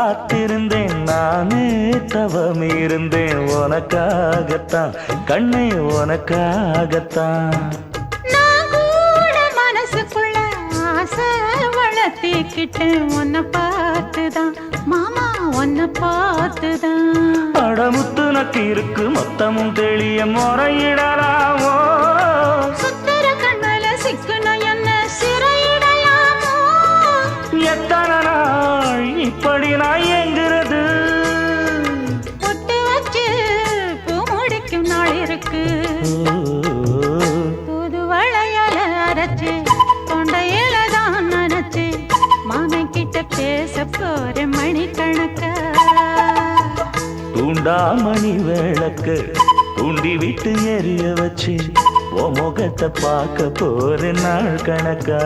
காத்திருந்தேன் நானே தவம் இருந்தேன் உனக்காகத்தான் கண்ணே உனக்காகத்தான் நான் கூட மனசுக்குள்ள ஆசை வளர்த்திக்கிட்டேன் உன்னை பார்த்துதான் மாமா உன்னை பார்த்துதான் அடமுத்து நக்கு இருக்கு மொத்தமும் தெளிய முறையிடலாமோ சுத்தர கண்மல சிக்கன என்ன சிறையிடையாமோ எத்தனை நாள் இப்படி நான் எங்கிறது பொட்டு வச்சு பூ முடிக்கும் நாள் இருக்கு புது வளையல அரைச்சு தொண்டையில தான் நினைச்சு மாமன் கிட்ட பேச போற மணிக்கணக்கா தூண்டாமணி விளக்கு தூண்டி விட்டு எரிய வச்சு உன் முகத்தை பார்க்க போற நாள் கணக்கா